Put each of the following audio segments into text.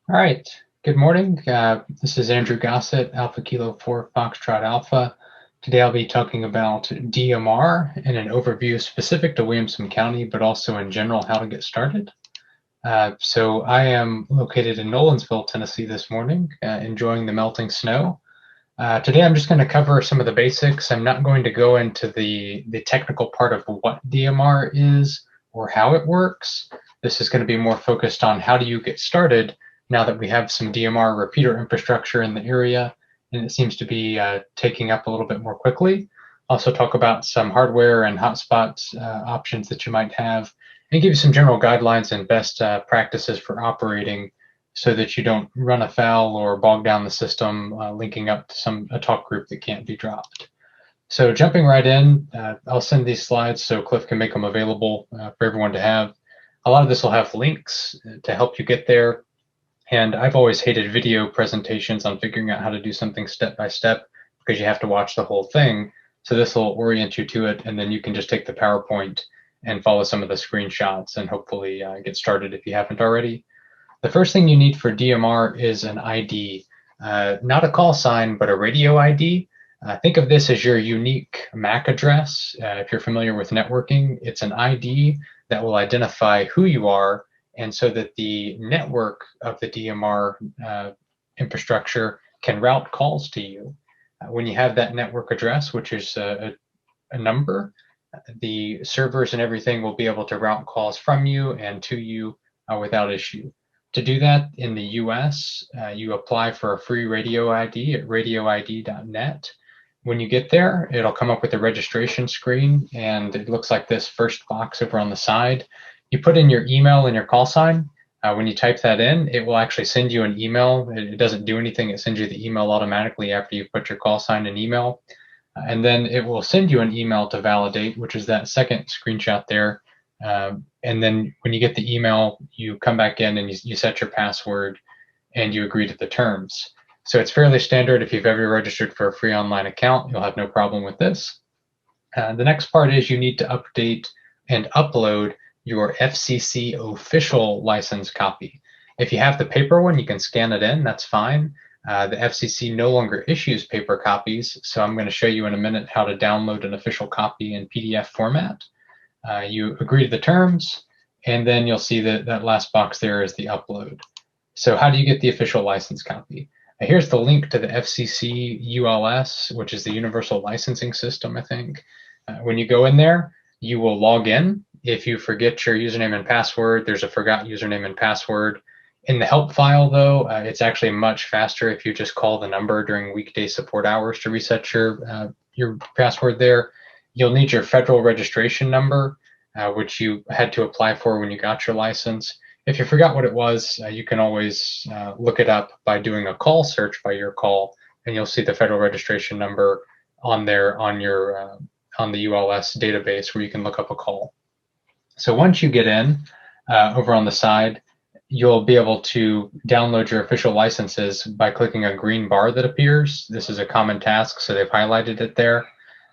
All right. Good morning. This is Andrew Gossett, Alpha Kilo 4 Foxtrot Alpha. Today I'll be talking about DMR and an overview specific to Williamson County, but also in general how to get started. So I am located in Nolensville, Tennessee this morning, enjoying the melting snow. Today I'm just going to cover some of the basics. I'm not going to go into the technical part of what DMR is or how it works. This is going to be more focused on how do you get started now that we have some DMR repeater infrastructure in the area, and it seems to be taking up a little bit more quickly. Also talk about some hardware and hotspot options that you might have, and give you some general guidelines and best practices for operating so that you don't run afoul or bog down the system linking up to a talk group that can't be dropped. So jumping right in, I'll send these slides so Cliff can make them available for everyone to have. A lot of this will have links to help you get there. And I've always hated video presentations on figuring out how to do something step by step because you have to watch the whole thing. So this will orient you to it, and then you can just take the PowerPoint and follow some of the screenshots and hopefully get started if you haven't already. The first thing you need for DMR is an ID, not a call sign, but a radio ID. Think of this as your unique MAC address. If you're familiar with networking, it's an ID that will identify who you are, and so that the network of the DMR infrastructure can route calls to you. When you have that network address, which is a number, the servers and everything will be able to route calls from you and to you without issue. To do that in the US, you apply for a free radio ID at radioid.net. When you get there, it'll come up with a registration screen, and it looks like this first box over on the side. You put in your email and your call sign. When you type that in, it will actually send you an email. It doesn't do anything. It sends you the email automatically after you put your call sign and email. And then it will send you an email to validate, which is that second screenshot there. And then when you get the email, you come back in and you set your password and you agree to the terms. So it's fairly standard. If you've ever registered for a free online account, you'll have no problem with this. The next part is you need to update and upload your FCC official license copy. If you have the paper one, you can scan it in, that's fine. The FCC no longer issues paper copies, so I'm going to show you in a minute how to download an official copy in PDF format. You agree to the terms, and then you'll see that that last box there is the upload. So how do you get the official license copy? Here's the link to the FCC ULS, which is the Universal Licensing System, I think. When you go in there, you will log in. If you forget your username and password, there's a forgot username and password. In the help file, though, it's actually much faster if you just call the number during weekday support hours to reset your password there. You'll need your federal registration number, which you had to apply for when you got your license. If you forgot what it was, you can always look it up by doing a call search by your call, and you'll see the federal registration number on there on the ULS database where you can look up a call. So once you get in, over on the side, you'll be able to download your official licenses by clicking a green bar that appears. This is a common task, so they've highlighted it there.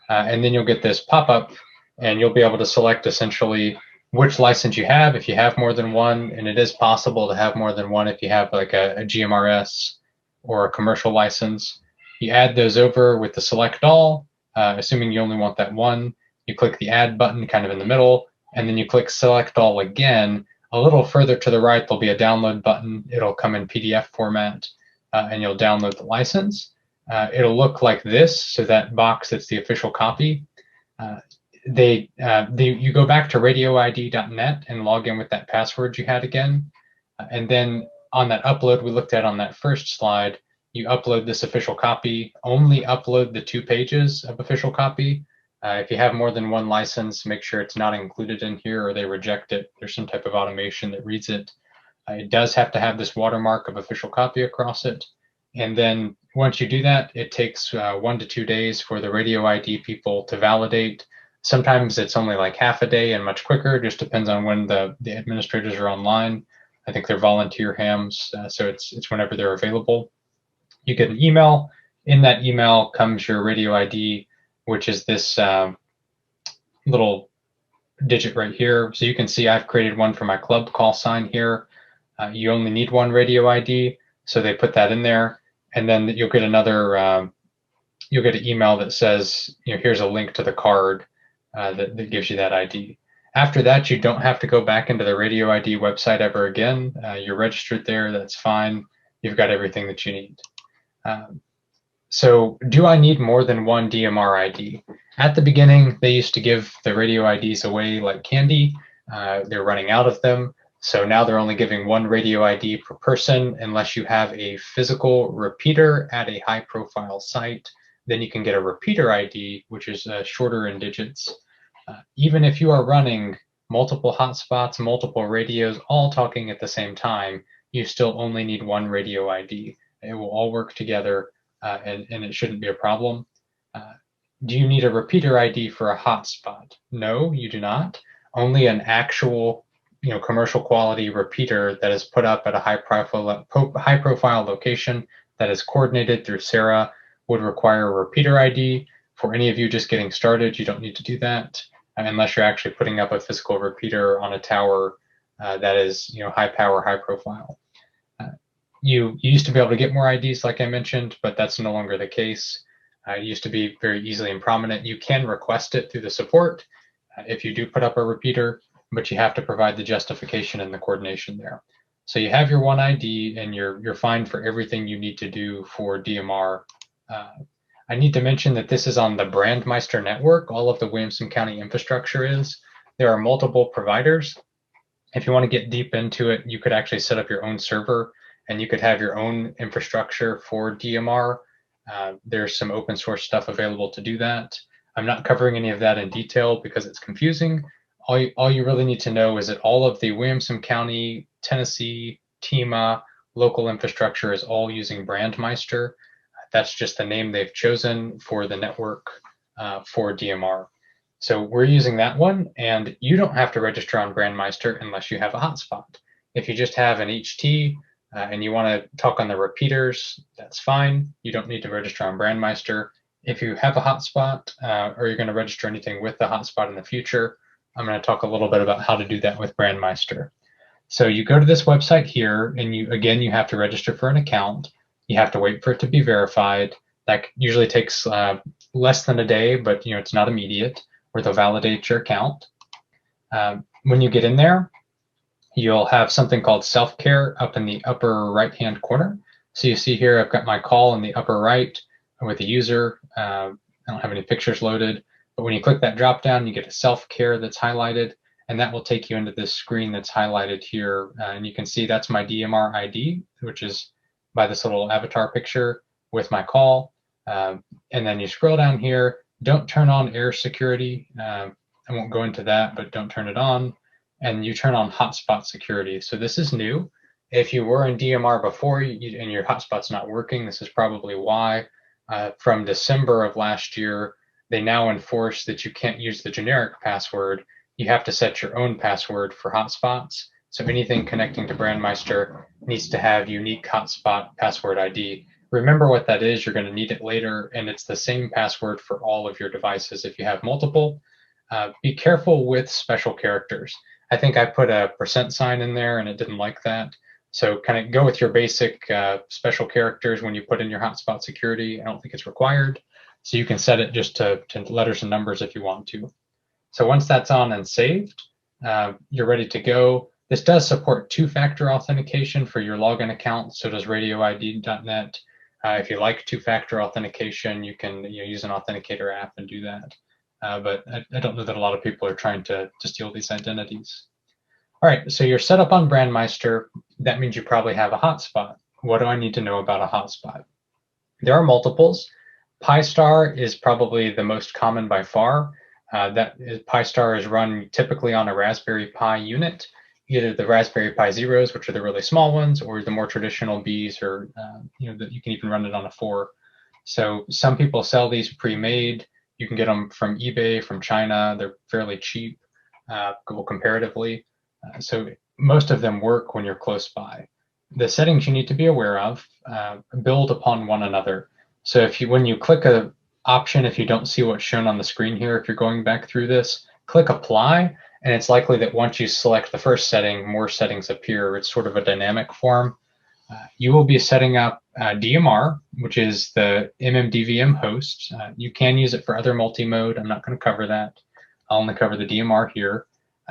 And then you'll get this pop-up, and you'll be able to select essentially which license you have if you have more than one, and it is possible to have more than one if you have like a GMRS or a commercial license. You add those over with the select all, assuming you only want that one. You click the add button kind of in the middle, and then you click select all again. A little further to the right, there'll be a download button. It'll come in PDF format, and you'll download the license. It'll look like this, so that box that's the official copy. You go back to radioid.net and log in with that password you had again. And then on that upload we looked at on that first slide, you upload this official copy. Only upload the 2 pages of official copy. If you have more than one license, make sure it's not included in here or they reject it. There's some type of automation that reads it. It does have to have this watermark of official copy across it. And then once you do that, it takes 1 to 2 days for the radio ID people to validate. Sometimes it's only like half a day and much quicker, just depends on when the administrators are online. I think they're volunteer hams, so it's whenever they're available. You get an email. In that email comes your radio ID, which is this little digit right here. So you can see I've created one for my club call sign here. You only need one radio ID, so they put that in there, and then you'll get you'll get an email that says, here's a link to the card that gives you that ID. After that, you don't have to go back into the radio ID website ever again. You're registered there, that's fine. You've got everything that you need. So do I need more than one DMR ID? At the beginning, they used to give the radio IDs away like candy. They're running out of them. So now they're only giving one radio ID per person unless you have a physical repeater at a high profile site. Then you can get a repeater ID, which is shorter in digits. Even if you are running multiple hotspots, multiple radios, all talking at the same time, you still only need one radio ID. It will all work together, and it shouldn't be a problem. Do you need a repeater ID for a hotspot? No, you do not. Only an actual, commercial quality repeater that is put up at a high profile location that is coordinated through SARA would require a repeater ID. For any of you just getting started, you don't need to do that unless you're actually putting up a physical repeater on a tower that is, high power, high profile. You used to be able to get more IDs, like I mentioned, but that's no longer the case. It used to be very easily and prominent. You can request it through the support if you do put up a repeater, but you have to provide the justification and the coordination there. So you have your one ID, and you're fine for everything you need to do for DMR. I need to mention that this is on the BrandMeister network. All of the Williamson County infrastructure is. There are multiple providers. If you want to get deep into it, you could actually set up your own server, and you could have your own infrastructure for DMR. There's some open source stuff available to do that. I'm not covering any of that in detail because it's confusing. All you really need to know is that all of the Williamson County, Tennessee, TEMA, local infrastructure is all using BrandMeister. That's just the name they've chosen for the network for DMR. So we're using that one, and you don't have to register on BrandMeister unless you have a hotspot. If you just have an HT and you want to talk on the repeaters, that's fine. You don't need to register on BrandMeister. If you have a hotspot or you're going to register anything with the hotspot in the future, I'm going to talk a little bit about how to do that with BrandMeister. So you go to this website here, and you have to register for an account. You have to wait for it to be verified. That usually takes less than a day, but it's not immediate, where they'll validate your account. When you get in there, you'll have something called self-care up in the upper right-hand corner. So you see here, I've got my call in the upper right with the user. I don't have any pictures loaded, but when you click that drop-down, you get a self-care that's highlighted, and that will take you into this screen that's highlighted here. And you can see that's my DMR ID, which is by this little avatar picture with my call. And then you scroll down here, don't turn on air security. I won't go into that, but don't turn it on. And you turn on hotspot security. So this is new. If you were in DMR before and your hotspot's not working, this is probably why. From December of last year, they now enforce that you can't use the generic password. You have to set your own password for hotspots. So anything connecting to BrandMeister needs to have unique hotspot password ID. Remember what that is. You're going to need it later, and it's the same password for all of your devices if you have multiple. Be careful with special characters. I think I put a % in there, and it didn't like that. So kind of go with your basic special characters when you put in your hotspot security. I don't think it's required. So you can set it just to letters and numbers if you want to. So once that's on and saved, you're ready to go. This does support two-factor authentication for your login account. So does radioid.net. If you like two-factor authentication, you can use an authenticator app and do that. But I don't know that a lot of people are trying to steal these identities. All right, so you're set up on BrandMeister. That means you probably have a hotspot. What do I need to know about a hotspot? There are multiples. Pi-Star is probably the most common by far. Pi-Star is run typically on a Raspberry Pi unit, either the Raspberry Pi Zeros, which are the really small ones, or the more traditional Bs, or that you can even run it on a 4. So some people sell these pre-made. You can get them from eBay, from China. They're fairly cheap, comparatively. So most of them work when you're close by. The settings you need to be aware of build upon one another. So when you click a option, if you don't see what's shown on the screen here, if you're going back through this, click apply, and it's likely that once you select the first setting, more settings appear. It's sort of a dynamic form. You will be setting up DMR, which is the MMDVM host. You can use it for other multi-mode. I'm not going to cover that. I'll only cover the DMR here.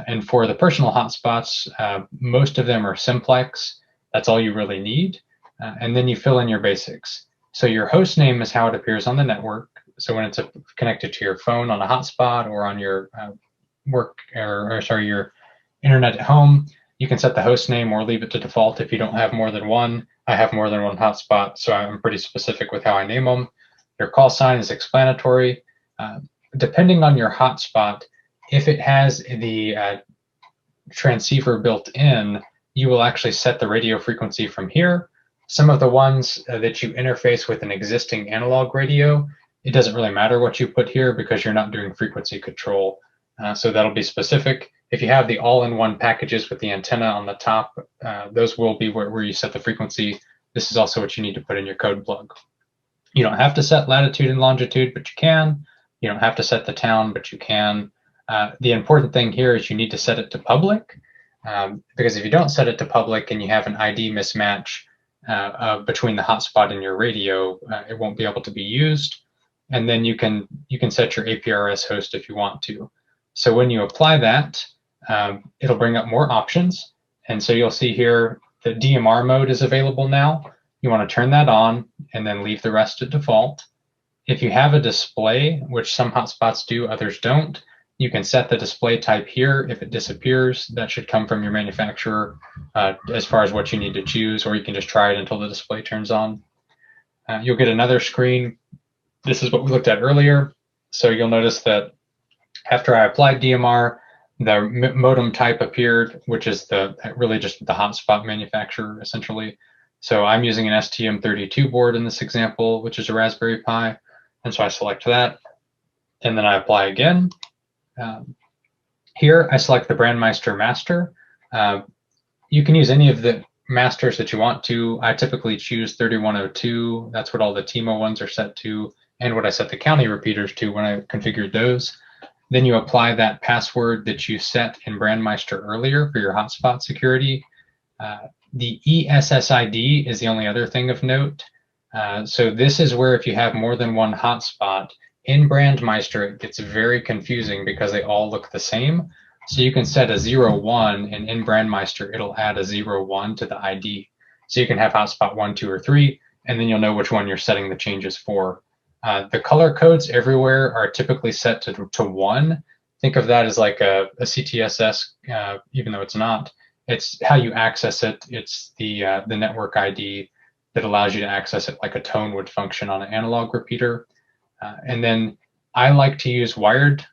And for the personal hotspots, most of them are simplex. That's all you really need. And then you fill in your basics. So your host name is how it appears on the network. So when it's connected to your phone on a hotspot or on your your internet at home, you can set the host name or leave it to default if you don't have more than one. I have more than one hotspot, so I'm pretty specific with how I name them. Your call sign is explanatory. Depending on your hotspot, if it has the transceiver built in, you will actually set the radio frequency from here. Some of the ones that you interface with an existing analog radio, it doesn't really matter what you put here because you're not doing frequency control. So that'll be specific. If you have the all-in-one packages with the antenna on the top, those will be where you set the frequency. This is also what you need to put in your code plug. You don't have to set latitude and longitude, but you can. You don't have to set the town, but you can. The important thing here is you need to set it to public, because if you don't set it to public and you have an ID mismatch between the hotspot and your radio, it won't be able to be used. And then you can set your APRS host if you want to. So when you apply that, it'll bring up more options. And so you'll see here the DMR mode is available now. You want to turn that on and then leave the rest at default. If you have a display, which some hotspots do, others don't, you can set the display type here. If it disappears, that should come from your manufacturer as far as what you need to choose, or you can just try it until the display turns on. You'll get another screen. This is what we looked at earlier. So you'll notice that after I applied DMR, the modem type appeared, which is really just the hotspot manufacturer, essentially. So I'm using an STM32 board in this example, which is a Raspberry Pi. And so I select that, and then I apply again. Here, I select the BrandMeister master. You can use any of the masters that you want to. I typically choose 3102. That's what all the TIMO ones are set to, and what I set the county repeaters to when I configured those. Then you apply that password that you set in BrandMeister earlier for your hotspot security. The ESSID is the only other thing of note. So this is where if you have more than one hotspot, in BrandMeister, it gets very confusing because they all look the same. So you can set a 01, and in BrandMeister, it'll add a 01 to the ID. So you can have hotspot 1, 2, or 3, and then you'll know which one you're setting the changes for. The color codes everywhere are typically set to 1. Think of that as like a CTSS, even though it's not. It's how you access it. It's the network ID that allows you to access it like a tone would function on an analog repeater. And then I like to use wired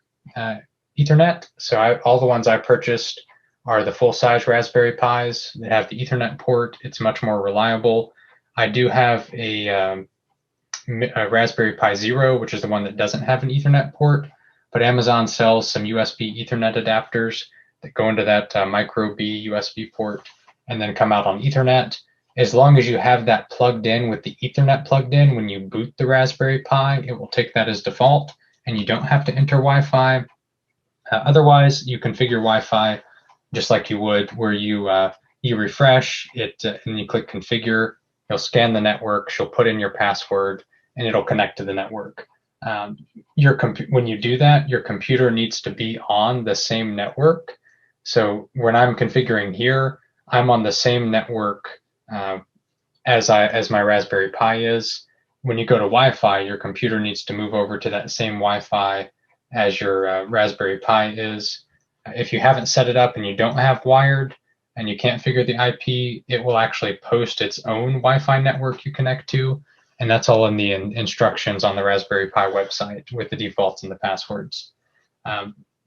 Ethernet. So all the ones I purchased are the full-size Raspberry Pis that have the Ethernet port. It's much more reliable. I do have a Raspberry Pi Zero, which is the one that doesn't have an Ethernet port, but Amazon sells some USB Ethernet adapters that go into that micro B USB port and then come out on Ethernet. As long as you have that plugged in with the Ethernet plugged in, when you boot the Raspberry Pi, it will take that as default, and you don't have to enter Wi-Fi. Otherwise, you configure Wi-Fi just like you would, where you refresh it and you click configure. You'll scan the network, you'll put in your password, and it'll connect to the network. When you do that, your computer needs to be on the same network. So when I'm configuring here, I'm on the same network as my Raspberry Pi is. When you go to Wi-Fi, your computer needs to move over to that same Wi-Fi as your Raspberry Pi is. If you haven't set it up and you don't have wired and you can't figure the IP, it will actually post its own Wi-Fi network you connect to, and that's all in the instructions on the Raspberry Pi website with the defaults and the passwords.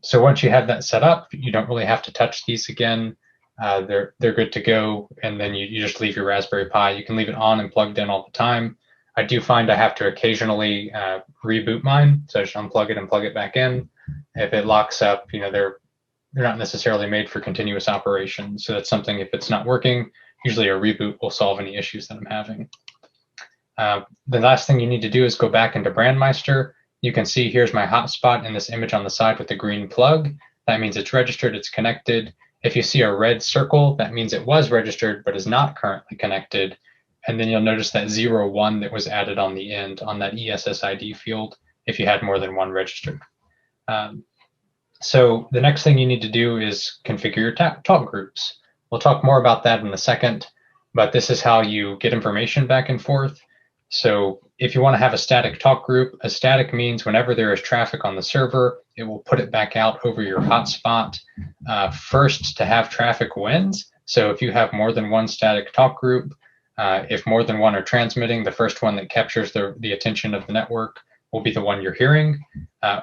So once you have that set up, you don't really have to touch these again. They're good to go, and then you just leave your Raspberry Pi. You can leave it on and plugged in all the time. I do find I have to occasionally reboot mine, so I just unplug it and plug it back in. If it locks up, they're not necessarily made for continuous operation, so that's something. If it's not working, usually a reboot will solve any issues that I'm having. The last thing you need to do is go back into BrandMeister. You can see here's my hotspot in this image on the side with the green plug. that means it's registered, it's connected. If you see a red circle, that means it was registered but is not currently connected. And then you'll notice that 01 that was added on the end on that ESSID field if you had more than one registered. So the next thing you need to do is configure your talk groups. We'll talk more about that in a second, but this is how you get information back and forth. So if you want to have a static talk group, a static means whenever there is traffic on the server, it will put it back out over your hotspot. First to have traffic wins. So if you have more than one static talk group, if more than one are transmitting, the first one that captures the attention of the network will be the one you're hearing,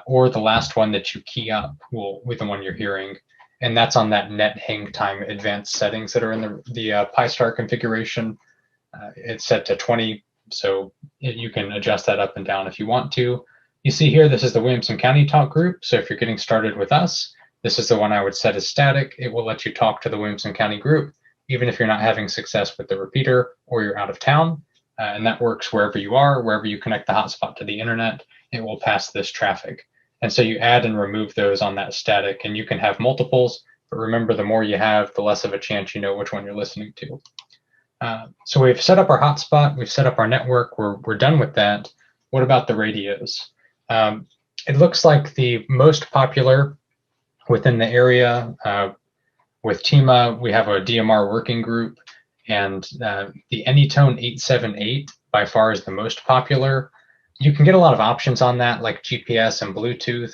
or the last one that you key up will be the one you're hearing. And that's on that net hang time advanced settings that are in the Pi-Star configuration. It's set to 20, so you can adjust that up and down if you want to. You see here, this is the Williamson County talk group. So if you're getting started with us, this is the one I would set as static. It will let you talk to the Williamson County group, even if you're not having success with the repeater or you're out of town. And that works wherever you are, wherever you connect the hotspot to the internet, it will pass this traffic. And so you add and remove those on that static, and you can have multiples, but remember, the more you have, the less of a chance you know which one you're listening to. So we've set up our hotspot, we've set up our network, we're done with that. What about the radios? It looks like the most popular within the area, with TEMA, we have a DMR working group, and the Anytone 878 by far is the most popular. You can get a lot of options on that, like GPS and Bluetooth.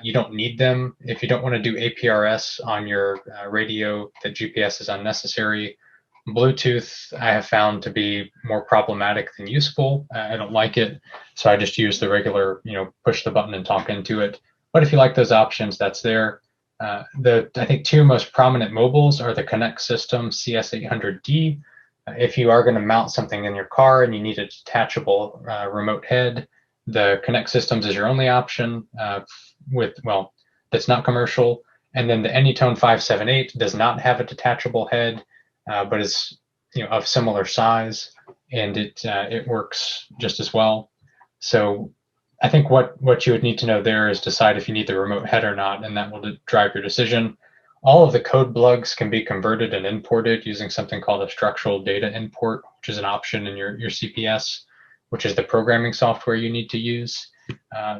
You don't need them. If you don't want to do APRS on your radio, that GPS is unnecessary. Bluetooth I have found to be more problematic than useful. I don't like it, so I just use the regular, push the button and talk into it. But if you like those options, that's there. I think two most prominent mobiles are the Connect System CS800D. If you are going to mount something in your car and you need a detachable remote head, the Connect Systems is your only option that's not commercial. And then the Anytone 578 does not have a detachable head, but is of similar size, and it works just as well. So I think what you would need to know there is decide if you need the remote head or not, and that will drive your decision. All of the code plugs can be converted and imported using something called a structural data import, which is an option in your CPS, which is the programming software you need to use.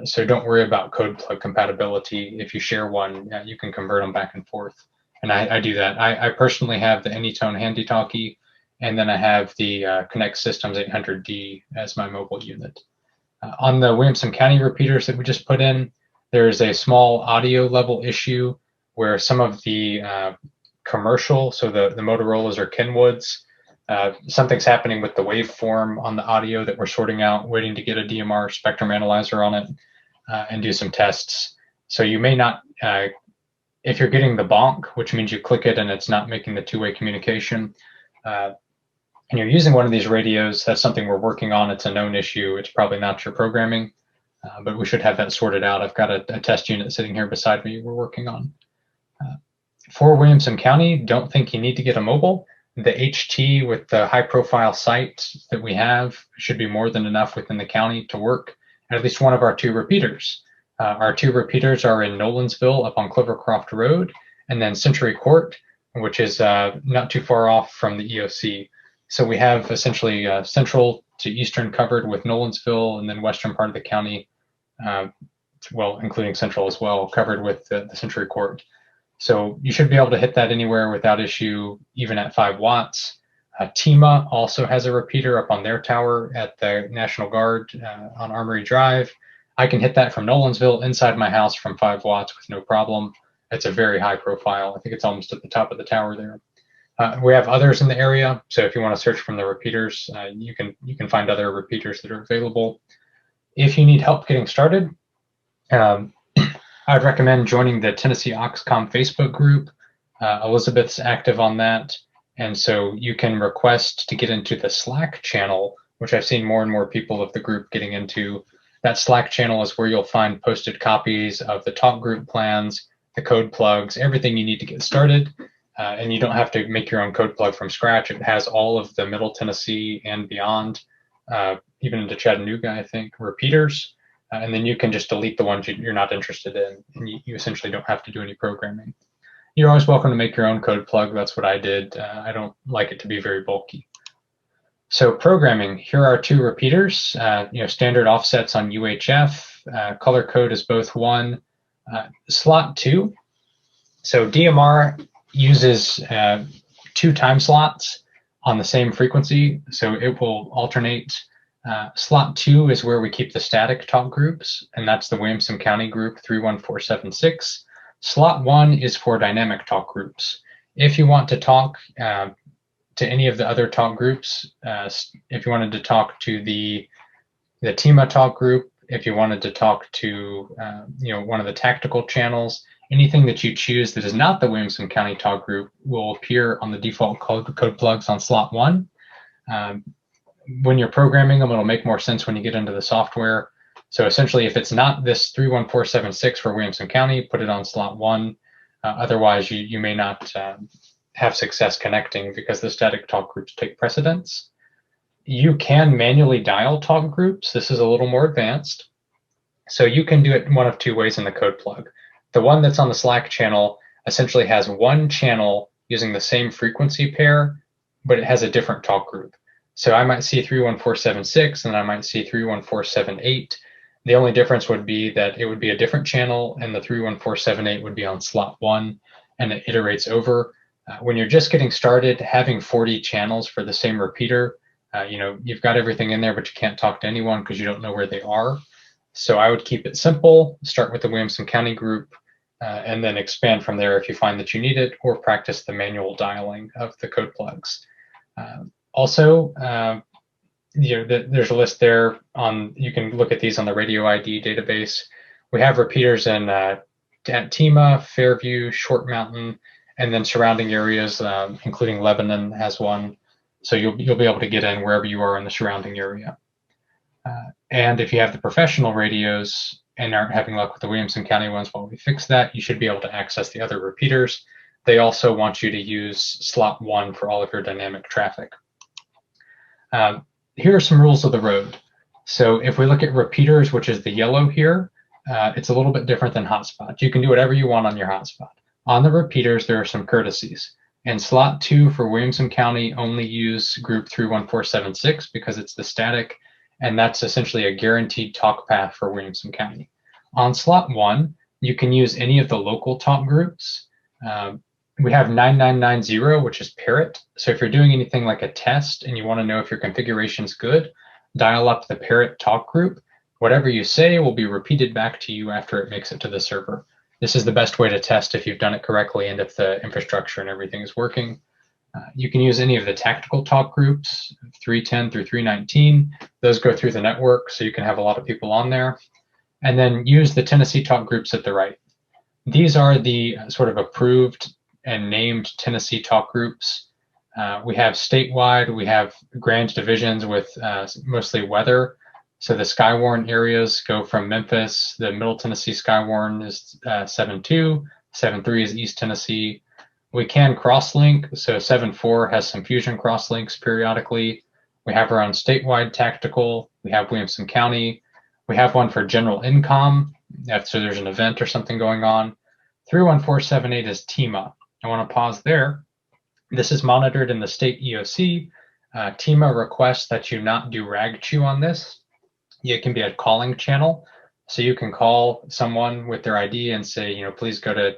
So don't worry about code plug compatibility. If you share one, you can convert them back and forth. And I do that. I personally have the Anytone Handy Talkie, and then I have the Connect Systems 800D as my mobile unit. On the Williamson County repeaters that we just put in, there's a small audio level issue where some of the commercial, so the Motorola's or Kenwoods, something's happening with the waveform on the audio that we're sorting out, waiting to get a DMR spectrum analyzer on it and do some tests. So you may not, if you're getting the bonk, which means you click it and it's not making the two-way communication, and you're using one of these radios, that's something we're working on. It's a known issue. It's probably not your programming, but we should have that sorted out. I've got a test unit sitting here beside me we're working on. For Williamson County, don't think you need to get a mobile. The HT with the high-profile site that we have should be more than enough within the county to work at least one of our two repeaters. Our two repeaters are in Nolansville up on Clovercroft Road, and then Century Court, which is not too far off from the EOC. So we have essentially central to eastern covered with Nolansville, and then western part of the county, including central as well, covered with the Century Court. So you should be able to hit that anywhere without issue, even at 5 watts. TEMA also has a repeater up on their tower at the National Guard on Armory Drive. I can hit that from Nolansville inside my house from 5 watts with no problem. It's a very high profile. I think it's almost at the top of the tower there. We have others in the area, so if you want to search from the repeaters, you can find other repeaters that are available. If you need help getting started, I'd recommend joining the Tennessee Oxcom Facebook group. Elizabeth's active on that, and so you can request to get into the Slack channel, which I've seen more and more people of the group getting into. That Slack channel is where you'll find posted copies of the talk group plans, the code plugs, everything you need to get started. And you don't have to make your own code plug from scratch. It has all of the Middle Tennessee and beyond, even into Chattanooga, I think, repeaters. and then you can just delete the ones you're not interested in, and you essentially don't have to do any programming. You're always welcome to make your own code plug. That's what I did. I don't like it to be very bulky. So programming, here are two repeaters, standard offsets on UHF. Color code is both 1. Slot 2. So DMR uses 2 time slots on the same frequency, so it will alternate. Slot 2 is where we keep the static talk groups, and that's the Williamson County group 31476. Slot 1 is for dynamic talk groups. If you want to talk to any of the other talk groups, if you wanted to talk to the TEMA talk group, if you wanted to talk to one of the tactical channels, anything that you choose that is not the Williamson County talk group will appear on the default code plugs on slot 1. When you're programming them, it'll make more sense when you get into the software. So essentially, if it's not this 31476 for Williamson County, put it on slot 1. Otherwise, you may not have success connecting because the static talk groups take precedence. You can manually dial talk groups. This is a little more advanced. So you can do it one of 2 ways in the code plug. The one that's on the Slack channel essentially has one channel using the same frequency pair, but it has a different talk group. So I might see 31476 and I might see 31478. The only difference would be that it would be a different channel and the 31478 would be on slot 1 and it iterates over. When you're just getting started, having 40 channels for the same repeater, you've got everything in there, but you can't talk to anyone because you don't know where they are. So I would keep it simple, start with the Williamson County group, and then expand from there if you find that you need it, or practice the manual dialing of the code plugs. There's a list there you can look at these on the radio ID database. We have repeaters in TEMA, Fairview, Short Mountain, and then surrounding areas, including Lebanon has one. So you'll be able to get in wherever you are in the surrounding area. And if you have the professional radios and aren't having luck with the Williamson County ones, while we fix that, you should be able to access the other repeaters. They also want you to use slot 1 for all of your dynamic traffic. Here are some rules of the road. So if we look at repeaters, which is the yellow here, it's a little bit different than hotspot. You can do whatever you want on your hotspot. On the repeaters, there are some courtesies. In slot 2 for Williamson County, only use group 31476 because it's the static, and that's essentially a guaranteed talk path for Williamson County. On slot 1, you can use any of the local talk groups. We have 9990, which is parrot. So if you're doing anything like a test and you want to know if your configuration is good, dial up the parrot talk group. Whatever you say will be repeated back to you after it makes it to the server. This is the best way to test if you've done it correctly and if the infrastructure and everything is working. You can use any of the tactical talk groups, 310 through 319. Those go through the network, so you can have a lot of people on there. And then use the Tennessee talk groups at the right. These are the sort of approved and named Tennessee talk groups. We have statewide, we have grand divisions with mostly weather. So the Skywarn areas go from Memphis. The Middle Tennessee Skywarn is 7.2, 7.3 is East Tennessee. We can crosslink, so 7.4 has some fusion crosslinks periodically. We have our own statewide tactical. We have Williamson County. We have one for general incom, so there's an event or something going on. 31478 is TEMA. I want to pause there. This is monitored in the state EOC. TEMA requests that you not do rag chew on this. It can be a calling channel. So you can call someone with their ID and say, please go to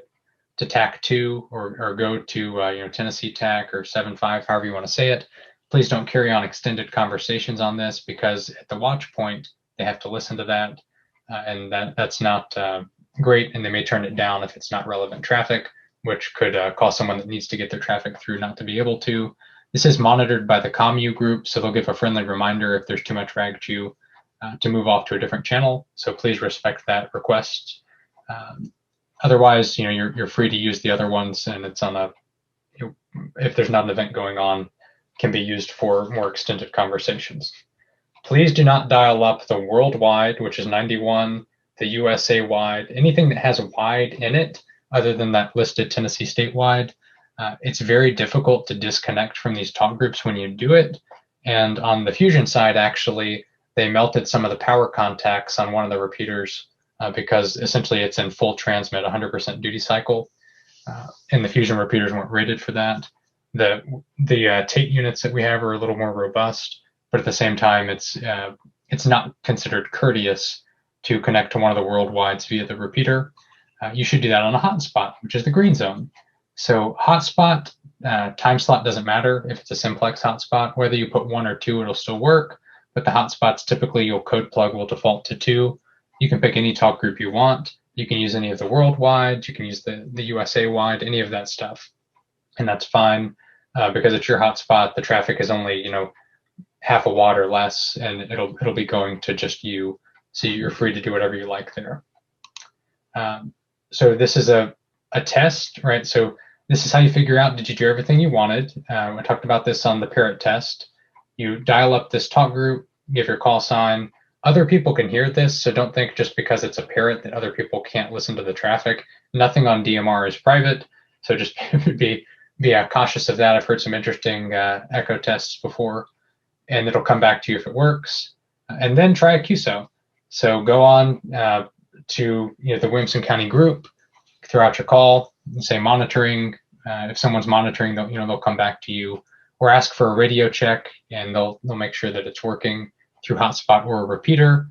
TAC 2 or go to Tennessee TAC or 7.5, however you want to say it. Please don't carry on extended conversations on this because at the watch point, they have to listen to that. And that's not great. And they may turn it down if it's not relevant traffic, which could cause someone that needs to get their traffic through not to be able to. This is monitored by the ComU group, so they'll give a friendly reminder if there's too much rag chew to move off to a different channel. So please respect that request. Otherwise, you're free to use the other ones, and it's on if there's not an event going on, can be used for more extended conversations. Please do not dial up the worldwide, which is 91, the USA wide, anything that has wide in it, other than that listed Tennessee statewide. It's very difficult to disconnect from these talk groups when you do it. And on the Fusion side, actually, they melted some of the power contacts on one of the repeaters because essentially it's in full transmit, 100% duty cycle, and the Fusion repeaters weren't rated for that. The Tate units that we have are a little more robust, but at the same time, it's not considered courteous to connect to one of the worldwides via the repeater. You should do that on a hotspot, which is the green zone. So hotspot, time slot doesn't matter if it's a simplex hotspot. Whether you put 1 or 2, it'll still work, but the hotspots typically your code plug will default to 2. You can pick any talk group you want. You can use any of the worldwide, you can use the USA wide, any of that stuff. And that's fine because it's your hotspot. The traffic is only, half a watt or less, and it'll be going to just you. So you're free to do whatever you like there. So this is a test, right? So this is how you figure out, did you do everything you wanted? I talked about this on the parrot test. You dial up this talk group, give your call sign. Other people can hear this, so don't think just because it's a parrot that other people can't listen to the traffic. Nothing on DMR is private, so just be cautious of that. I've heard some interesting echo tests before, and it'll come back to you if it works. And then try a QSO. So go on to the Williamson County group, throw out your call, and say monitoring. If someone's monitoring, they'll come back to you, or ask for a radio check, and they'll make sure that it's working through hotspot or a repeater.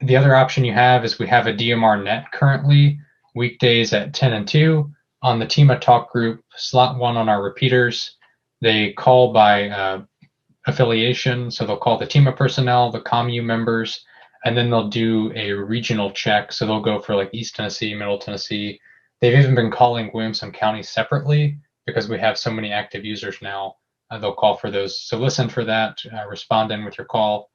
The other option you have is we have a DMR net currently, weekdays at 10 and 2 on the TEMA talk group, slot 1 on our repeaters. They call by affiliation, so they'll call the TEMA personnel, the COMU members, and then they'll do a regional check. So they'll go for like East Tennessee, Middle Tennessee. They've even been calling Williamson County separately because we have so many active users now. They'll call for those. So listen for that, respond in with your call.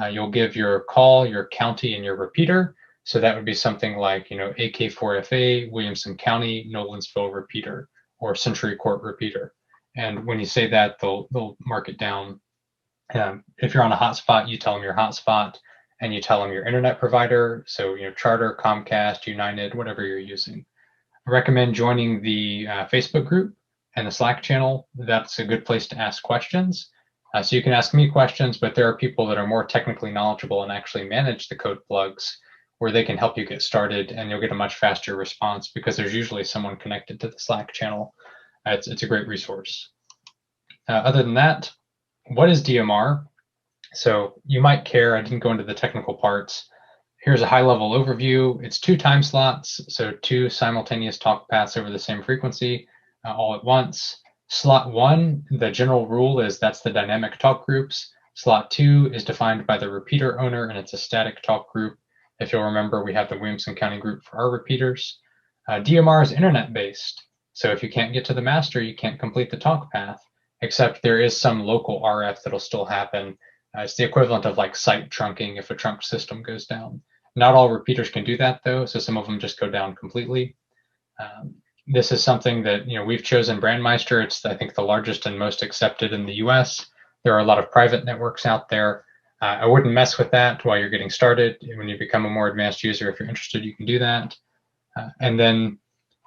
You'll give your call, your county, and your repeater. So that would be something like, AK4FA, Williamson County, Nolensville repeater, or Century Court repeater. And when you say that, they'll mark it down. If you're on a hotspot, you tell them your hotspot, and you tell them your internet provider. So, Charter, Comcast, United, whatever you're using. I recommend joining the Facebook group and the Slack channel. That's a good place to ask questions. So you can ask me questions, but there are people that are more technically knowledgeable and actually manage the code plugs where they can help you get started, and you'll get a much faster response because there's usually someone connected to the Slack channel. It's a great resource. Other than that, what is DMR? So you might care, I didn't go into the technical parts. Here's a high-level overview. It's 2 time slots, so 2 simultaneous talk paths over the same frequency all at once. Slot 1, the general rule is that's the dynamic talk groups. Slot 2 is defined by the repeater owner, and it's a static talk group. If you'll remember, we have the Williamson County group for our repeaters. DMR is internet-based, so if you can't get to the master, you can't complete the talk path, except there is some local RF that'll still happen. It's the equivalent of like site trunking if a trunk system goes down. Not all repeaters can do that though, so some of them just go down completely. This is something that we've chosen BrandMeister. It's, I think, the largest and most accepted in the US. There are a lot of private networks out there. I wouldn't mess with that while you're getting started. When you become a more advanced user, if you're interested, you can do that. And then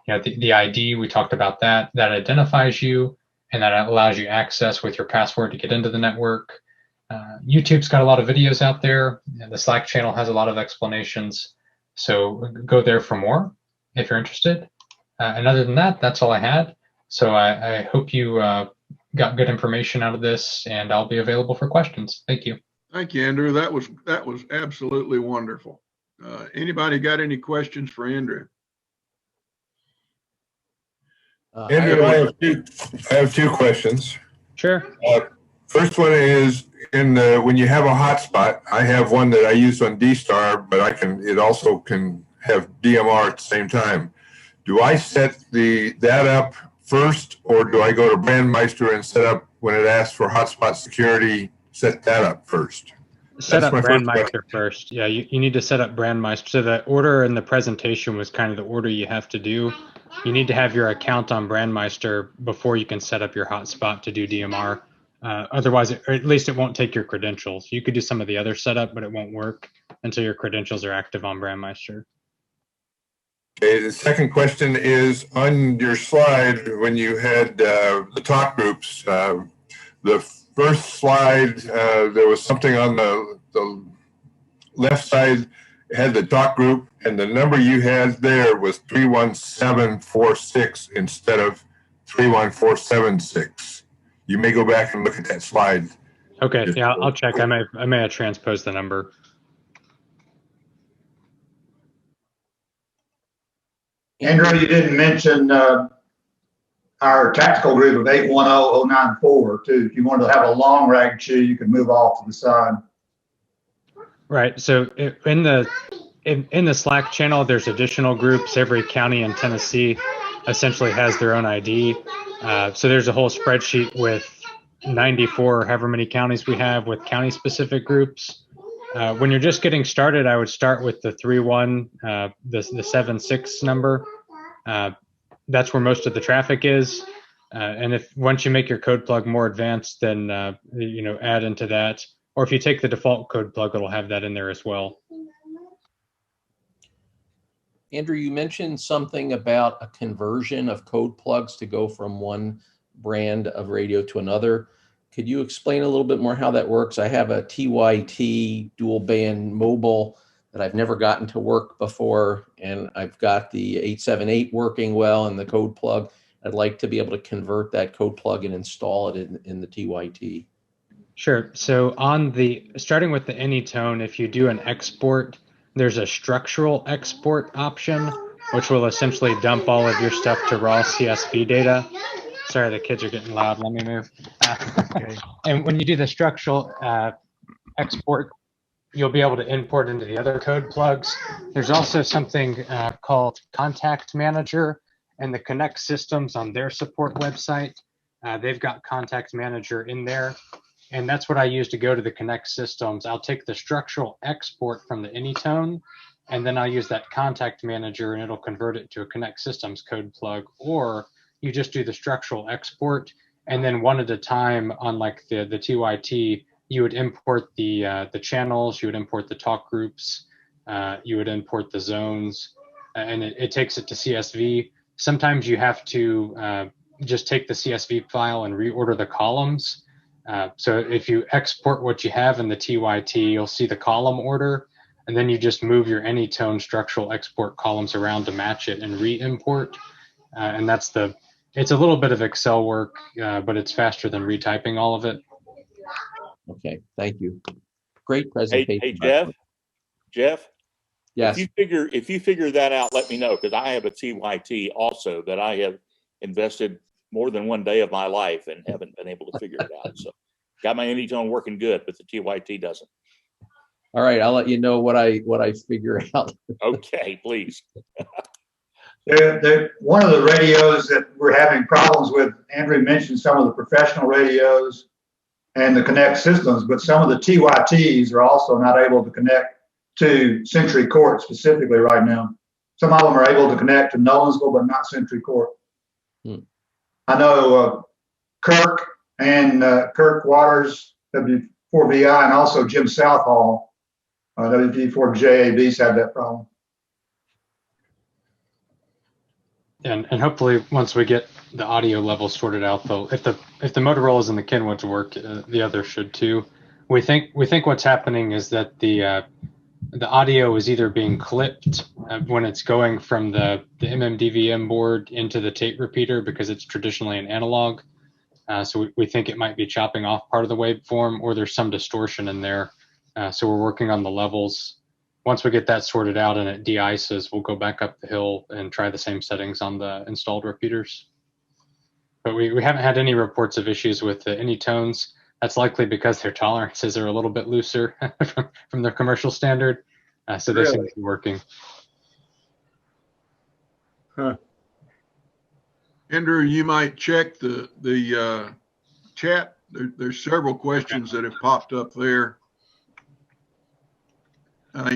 the ID, we talked about that. That identifies you, and that allows you access with your password to get into the network. YouTube's got a lot of videos out there, and the Slack channel has a lot of explanations. So go there for more if you're interested. And other than that, that's all I had. So I hope you got good information out of this, and I'll be available for questions. Thank you. Thank you, Andrew. That was absolutely wonderful. Anybody got any questions for Andrew? Andrew, I have 2 questions. Sure. First one is when you have a hotspot. I have one that I use on D-Star, but it also can have DMR at the same time. Do I set that up first, or do I go to BrandMeister and set up when it asks for hotspot security? Set that up first. Set up BrandMeister first. Yeah, you need to set up BrandMeister. So the order in the presentation was kind of the order you have to do. You need to have your account on BrandMeister before you can set up your hotspot to do DMR. Otherwise, or at least it won't take your credentials. You could do some of the other setup, but it won't work until your credentials are active on BrandMeister. Okay, the second question is on your slide when you had the talk groups, the first slide, there was something on the left side. It had the talk group, and the number you had there was 31746 instead of 31476. You may go back and look at that slide. Okay, yeah, I'll check. I may have transposed the number. Andrew, you didn't mention our tactical group of 810094 too. If you wanted to have a long rag chew, you could move off to the side. Right. So in the Slack channel, there's additional groups. Every county in Tennessee essentially has their own ID. So there's a whole spreadsheet with 94, however many counties we have, with county-specific groups. When you're just getting started, I would start with the 31, the 76 number. That's where most of the traffic is. And if once you make your code plug more advanced, then add into that. Or if you take the default code plug, it'll have that in there as well. Andrew, you mentioned something about a conversion of code plugs to go from one brand of radio to another. Could you explain a little bit more how that works? I have a TYT dual band mobile that I've never gotten to work before, and I've got the 878 working well and the code plug. I'd like to be able to convert that code plug and install it in the TYT. Sure. So starting with the Anytone, if you do an export, there's a structural export option, which will essentially dump all of your stuff to raw CSV data. Sorry, the kids are getting loud. Let me move. Okay. And when you do the structural export, you'll be able to import into the other code plugs. There's also something called Contact Manager, and the Connect Systems on their support website. They've got Contact Manager in there. And that's what I use to go to the Connect Systems. I'll take the structural export from the Anytone, and then I'll use that Contact Manager, and it'll convert it to a Connect Systems code plug. Or you just do the structural export, and then one at a time on like the TYT, you would import the channels, you would import the talk groups, you would import the zones, and it takes it to CSV. Sometimes you have to just take the CSV file and reorder the columns. So if you export what you have in the TYT, you'll see the column order, and then you just move your Anytone structural export columns around to match it and re-import. And it's a little bit of Excel work, but it's faster than retyping all of it. Okay, thank you. Great presentation. Hey, Jeff. Yes. If you figure that out, let me know, because I have a TYT also that I have invested more than one day of my life and haven't been able to figure it out. So got my Anytone working good, but the TYT doesn't. All right, I'll let you know what I figure out. Okay, please. One of the radios that we're having problems with, Andrew mentioned some of the professional radios and the Connect Systems, but some of the TYTs are also not able to connect to Century Court specifically right now. Some of them are able to connect to Nolensville, but not Century Court. I know Kirk and Kirk Waters, W4VI, and also Jim Southall, WV4JABs have that problem. And hopefully once we get the audio level sorted out, though, if the Motorola's and the Kenwoods work, the others should too. We think what's happening is that the audio is either being clipped when it's going from the MMDVM board into the tape repeater, because it's traditionally an analog. So we think it might be chopping off part of the waveform, or there's some distortion in there. So we're working on the levels. Once we get that sorted out and it de-ices, we'll go back up the hill and try the same settings on the installed repeaters. But we haven't had any reports of issues with the Anytones. That's likely because their tolerances are a little bit looser from their commercial standard. So they seem to be working. Huh. Andrew, you might check the chat. There's several questions that have popped up there.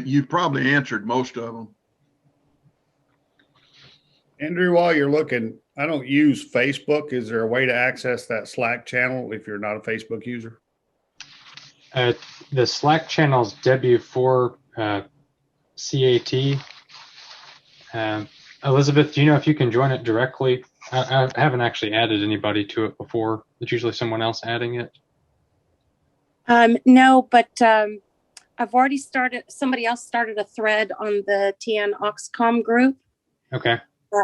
You've probably answered most of them. Andrew, while you're looking, I don't use Facebook. Is there a way to access that Slack channel if you're not a Facebook user? The Slack channel's W4 CAT. Elizabeth, do you know if you can join it directly? I haven't actually added anybody to it before. It's usually someone else adding it. No, but I've already started, somebody else started a thread on the TN Oxcom group. Okay.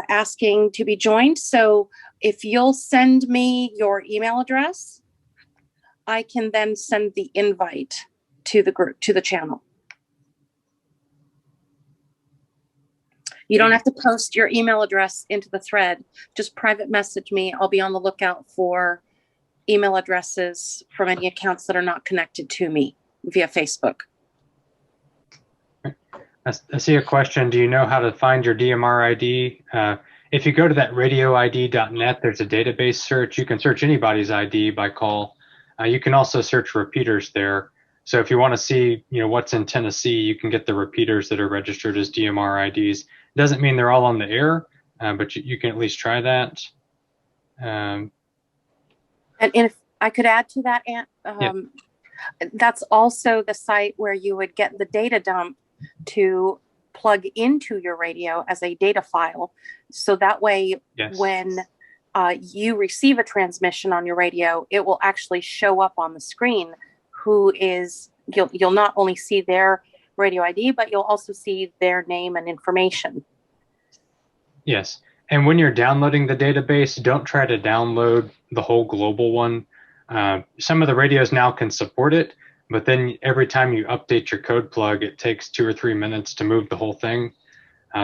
Asking to be joined. So if you'll send me your email address, I can then send the invite to the group, to the channel. You don't have to post your email address into the thread. Just private message me. I'll be on the lookout for email addresses from any accounts that are not connected to me via Facebook. I see a question. Do you know how to find your DMR ID? If you go to that radioid.net, there's a database search. You can search anybody's ID by call. You can also search repeaters there. So if you want to see, what's in Tennessee, you can get the repeaters that are registered as DMR IDs. Doesn't mean they're all on the air, but you can at least try that. And if I could add to that, Yeah. That's also the site where you would get the data dump to plug into your radio as a data file. So that way, Yes. when you receive a transmission on your radio, it will actually show up on the screen who is, you'll not only see their radio ID, but you'll also see their name and information. Yes. And when you're downloading the database, don't try to download the whole global one. Some of the radios now can support it, but then every time you update your code plug, it takes 2 or 3 minutes to move the whole thing.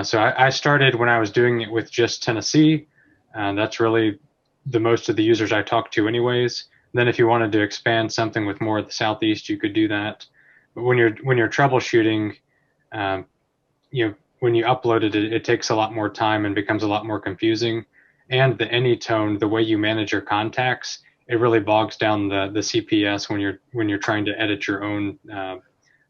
So I started when I was doing it with just Tennessee. That's really the most of the users I talk to anyways. Then if you wanted to expand something with more of the Southeast, you could do that. But when you're troubleshooting, when you upload it, it takes a lot more time and becomes a lot more confusing. And the anytone, the way you manage your contacts, it really bogs down the CPS when you're trying to edit your own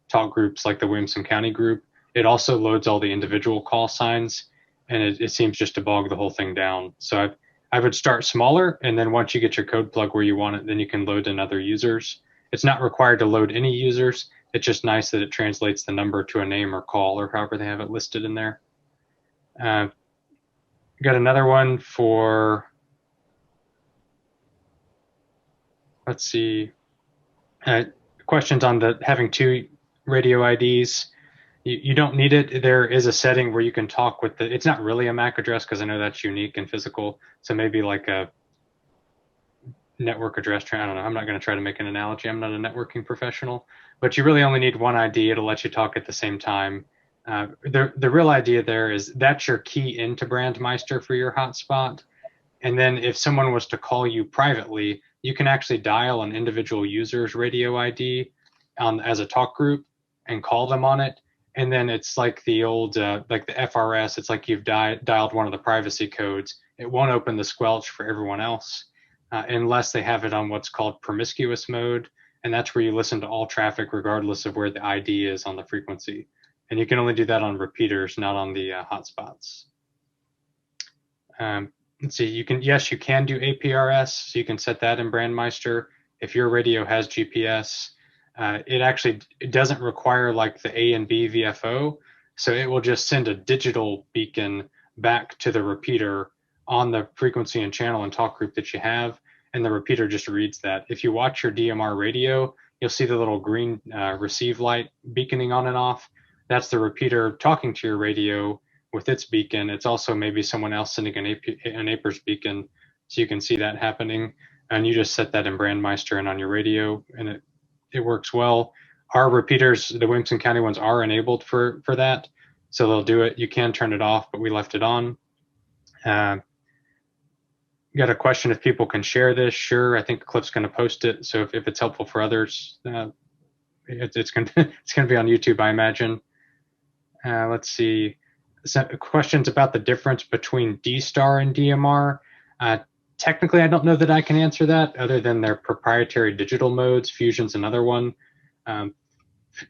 talk groups like the Williamson County group. It also loads all the individual call signs, and it seems just to bog the whole thing down. So I would start smaller, and then once you get your code plug where you want it, then you can load in other users. It's not required to load any users. It's just nice that it translates the number to a name or call or however they have it listed in there. Got another one for, let's see, questions on having 2 radio IDs. You don't need it. There is a setting where you can talk with it's not really a MAC address because I know that's unique and physical. So maybe like a network address. I don't know. I'm not going to try to make an analogy. I'm not a networking professional, but you really only need one ID. It'll let you talk at the same time. The real idea there is that's your key into BrandMeister for your hotspot. And then if someone was to call you privately, you can actually dial an individual user's radio ID as a talk group and call them on it. And then it's like the old, like the FRS, it's like you've dialed one of the privacy codes. It won't open the squelch for everyone else unless they have it on what's called promiscuous mode. And that's where you listen to all traffic regardless of where the ID is on the frequency. And you can only do that on repeaters, not on the hotspots. Let's see, you can do APRS, so you can set that in BrandMeister. If your radio has GPS, it doesn't require like the A and B VFO, so it will just send a digital beacon back to the repeater on the frequency and channel and talk group that you have, and the repeater just reads that. If you watch your DMR radio, you'll see the little green receive light beaconing on and off. That's the repeater talking to your radio with its beacon. It's also maybe someone else sending an APRS beacon, so you can see that happening. And you just set that in BrandMeister and on your radio, and it works well. Our repeaters, the Williamson County ones, are enabled for that, so they'll do it. You can turn it off, but we left it on. Got a question if people can share this. Sure, I think Cliff's going to post it, so if it's helpful for others, it's going to be on YouTube, I imagine. Let's see. Some questions about the difference between D-Star and DMR. Technically, I don't know that I can answer that other than their proprietary digital modes. Fusion's another one.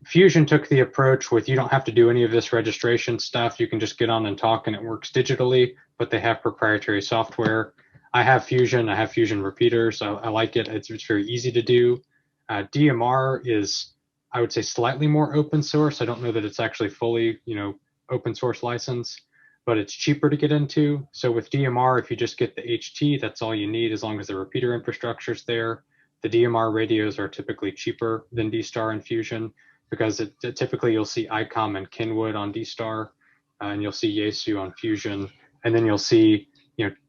Fusion took the approach with you don't have to do any of this registration stuff. You can just get on and talk and it works digitally, but they have proprietary software. I have Fusion. I have Fusion repeaters. I like it. It's very easy to do. DMR is, I would say, slightly more open source. I don't know that it's actually fully, open source license, but it's cheaper to get into. So with DMR, if you just get the HT, that's all you need as long as the repeater infrastructure is there. The DMR radios are typically cheaper than D-Star and Fusion because typically you'll see ICOM and Kenwood on D-Star, and you'll see Yaesu on Fusion, and then you'll see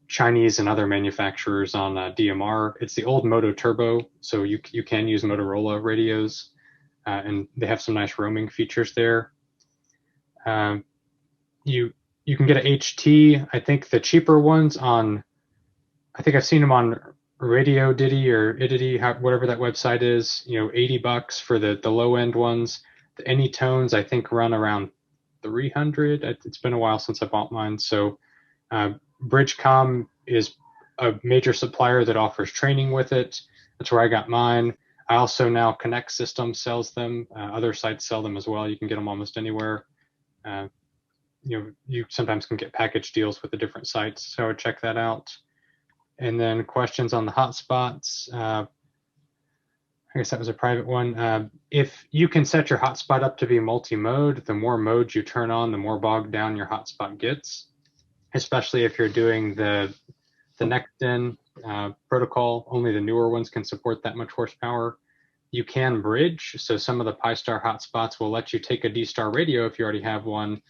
Chinese and other manufacturers on DMR. It's the old Moto Turbo, so you can use Motorola radios, and they have some nice roaming features there. You can get a HT. I think the cheaper ones I think I've seen them on Radio Diddy or Idity, whatever that website is. $80 for the low end ones. The Anytones I think run around 300. It's been a while since I bought mine. So Bridgecom is a major supplier that offers training with it. That's where I got mine. I also now Connect Systems sells them. Other sites sell them as well. You can get them almost anywhere. You sometimes can get package deals with the different sites, so I would check that out. And then questions on the hotspots. I guess that was a private one. If you can set your hotspot up to be multi-mode, the more modes you turn on, the more bogged down your hotspot gets, especially if you're doing the next-gen protocol. Only the newer ones can support that much horsepower. You can bridge, so some of the Pi-Star hotspots will let you take a D-Star radio if you already have one,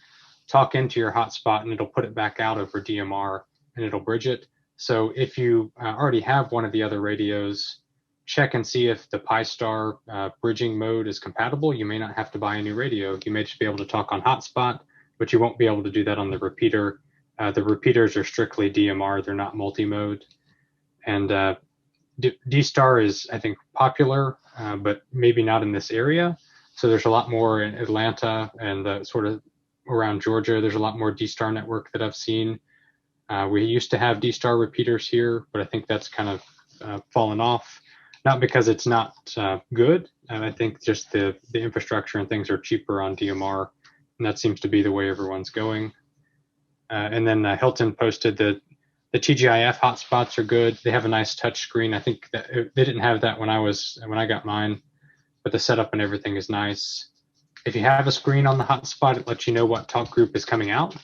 talk into your hotspot, and it'll put it back out over DMR, and it'll bridge it. So if you already have one of the other radios, check and see if the Pi-Star bridging mode is compatible. You may not have to buy a new radio. You may just be able to talk on hotspot, but you won't be able to do that on the repeater. The repeaters are strictly DMR. They're not multi-mode. And D-Star is, I think, popular, but maybe not in this area. So there's a lot more in Atlanta and sort of around Georgia. There's a lot more D-Star network that I've seen. We used to have D-Star repeaters here, but I think that's kind of fallen off. Not because it's not good. I think just the infrastructure and things are cheaper on DMR, and that seems to be the way everyone's going. And then Hilton posted that the TGIF hotspots are good. They have a nice touch screen. I think that they didn't have that when I got mine, but the setup and everything is nice. If you have a screen on the hotspot, it lets you know what talk group is coming out.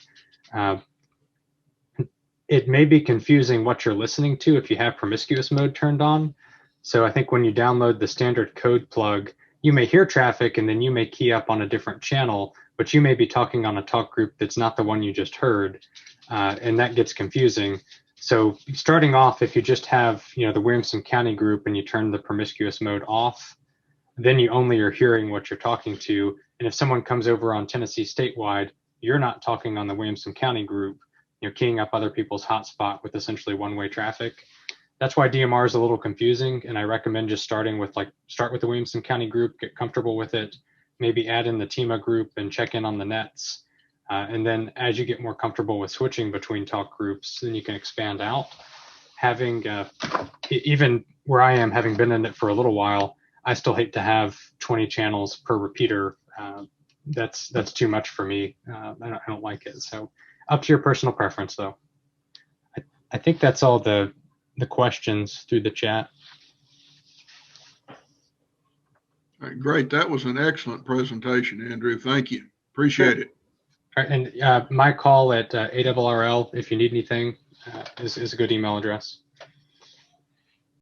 It may be confusing what you're listening to if you have promiscuous mode turned on. So I think when you download the standard code plug, you may hear traffic and then you may key up on a different channel, but you may be talking on a talk group that's not the one you just heard, and that gets confusing. So starting off, if you just have the Williamson County group and you turn the promiscuous mode off, then you only are hearing what you're talking to. And if someone comes over on Tennessee statewide, you're not talking on the Williamson County group. You're keying up other people's hotspot with essentially one-way traffic. That's why DMR is a little confusing, and I recommend just start with the Williamson County group, get comfortable with it, maybe add in the TEMA group and check in on the nets. And then as you get more comfortable with switching between talk groups, then you can expand out. Having, even where I am, having been in it for a little while, I still hate to have 20 channels per repeater. That's too much for me. I don't like it. So up to your personal preference, though. I think that's all the questions through the chat. All right, great. That was an excellent presentation, Andrew. Thank you. Appreciate it. All right, and my call at ARRL, if you need anything, is a good email address.